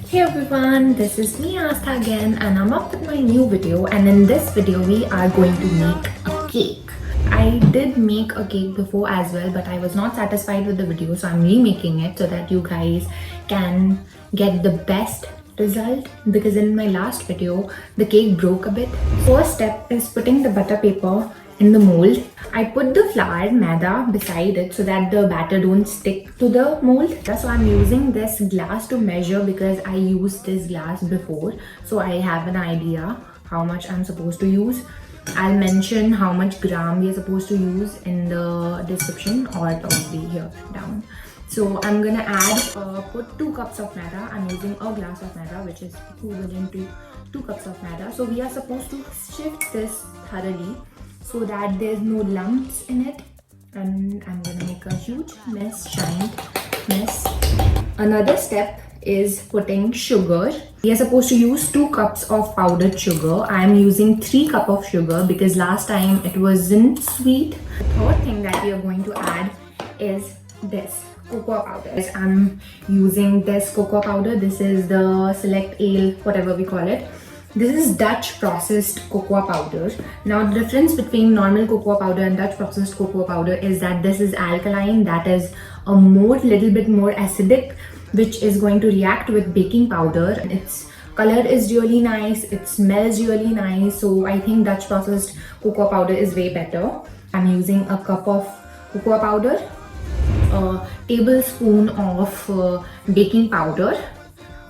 Hey everyone, this is me Astha again and I'm up with my new video, and in this video we are going to make a cake. I did make a cake before as well, but I was not satisfied with the video, so I'm remaking it so that you guys can get the best result, because in my last video the cake broke a bit. First step is putting the butter paper in the mold. I put the flour maida beside it so that the batter don't stick to the mold. So I'm using this glass to measure because I used this glass before, so I have an idea how much I'm supposed to use. I'll mention how much gram we are supposed to use in the description, or it will be here down. So I'm gonna put 2 cups of maida. I'm using a glass of maida, which is equivalent to 2 cups of maida. So we are supposed to shift this thoroughly so that there's no lumps in it, and I'm gonna make a huge mess. Another step is putting sugar. We are supposed to use 2 cups of powdered sugar. I'm using 3 cups of sugar because last time it wasn't sweet. The third thing that we are going to add is this cocoa powder. I'm using this cocoa powder. This is the Select Ale, whatever we call it. This is Dutch processed cocoa powder. Now the difference between normal cocoa powder and Dutch processed cocoa powder is that this is alkaline, that is a little bit more acidic, which is going to react with baking powder. Its color is really nice, it smells really nice, so I think Dutch processed cocoa powder is way better. I'm using a cup of cocoa powder, a tablespoon of baking powder,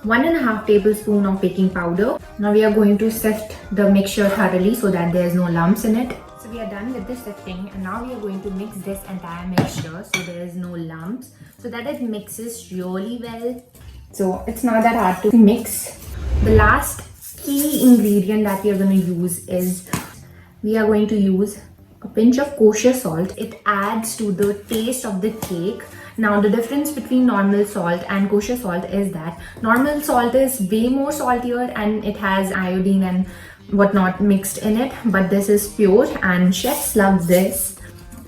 1.5 tablespoon of baking powder. Now we are going to sift the mixture thoroughly so that there is no lumps in it. So we are done with the sifting, and now we are going to mix this entire mixture so there is no lumps, so that it mixes really well. So it's not that hard to mix. The last key ingredient that we are going to use is we are going to use a pinch of kosher salt. It adds to the taste of the cake. Now the difference between normal salt and kosher salt is that normal salt is way more saltier and it has iodine and whatnot mixed in it, but this is pure and chefs love this.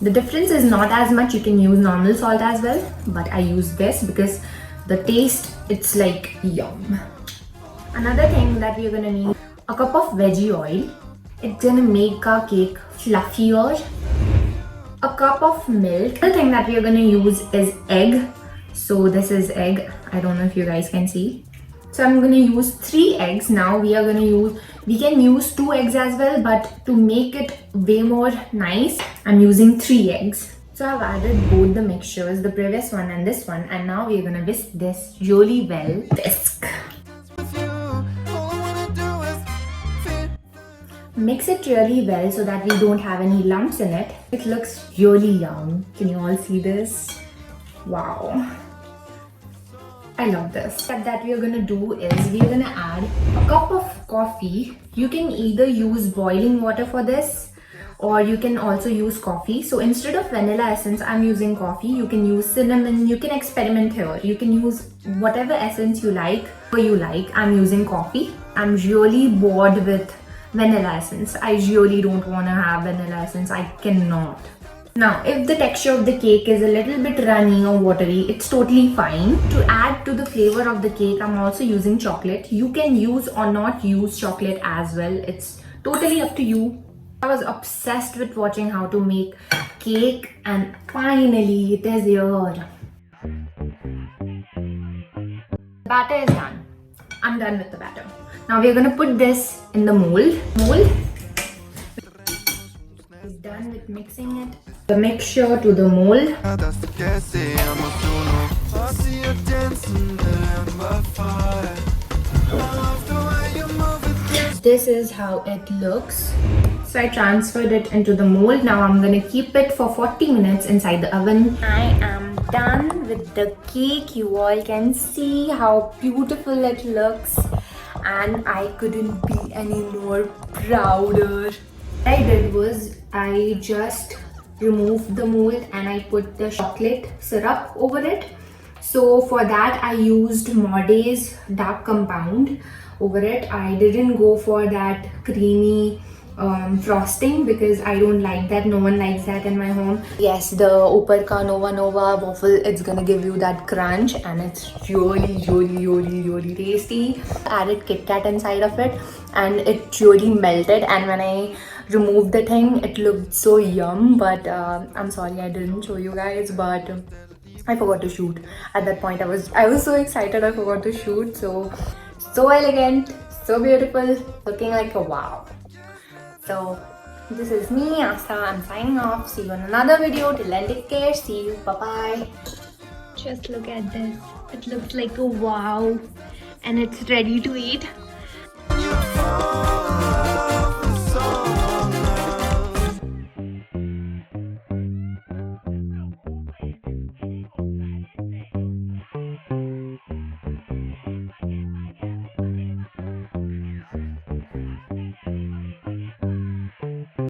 The difference is not as much. You can use normal salt as well, but I use this because the taste, it's like yum. Another thing that we're gonna need, a cup of veggie oil. It's gonna make our cake fluffier. A cup of milk. The thing that we are going to use is egg. So this is egg. I don't know if you guys can see. So I'm going to use 3 eggs. Now we can use 2 eggs as well, but to make it way more nice, I'm using 3 eggs. So I've added both the mixtures, the previous one and this one, and now we're going to whisk this really well. Whisk. Mix it really well so that we don't have any lumps in it. It looks really yum. Can you all see this? Wow. I love this. The step that we are gonna do is we are gonna add a cup of coffee. You can either use boiling water for this, or you can also use coffee. So instead of vanilla essence, I'm using coffee. You can use cinnamon. You can experiment here. You can use whatever essence you like. I'm using coffee. I'm really bored with vanilla essence. I really don't want to have vanilla essence. I cannot. Now, if the texture of the cake is a little bit runny or watery, it's totally fine. To add to the flavor of the cake, I'm also using chocolate. You can use or not use chocolate as well. It's totally up to you. I was obsessed with watching how to make cake, and finally it is here. The batter is done. I'm done with the batter. Now we're gonna put this in the mold. We're done with mixing it. The mixture to the mold. This is how it looks. So I transferred it into the mold. Now I'm gonna keep it for 40 minutes inside the oven. I am done with the cake. You all can see how beautiful it looks, and I couldn't be any more prouder. What I did was I just removed the mold and I put the chocolate syrup over it. So for that I used Mordae's dark compound over it. I didn't go for that creamy frosting because I don't like that. No one likes that in my home. Yes, the Upar ka Nova Nova waffle, it's gonna give you that crunch and it's really tasty. Added Kit Kat inside of it and it really melted, and when I removed the thing it looked so yum, but I'm sorry I didn't show you guys, but I forgot to shoot. At that point I was so excited I forgot to shoot. So elegant, so beautiful, looking like a wow. So this is me, Asta. I'm signing off. See you in another video. Till then, take care. See you. Bye bye. Just look at this. It looks like a wow. And it's ready to eat.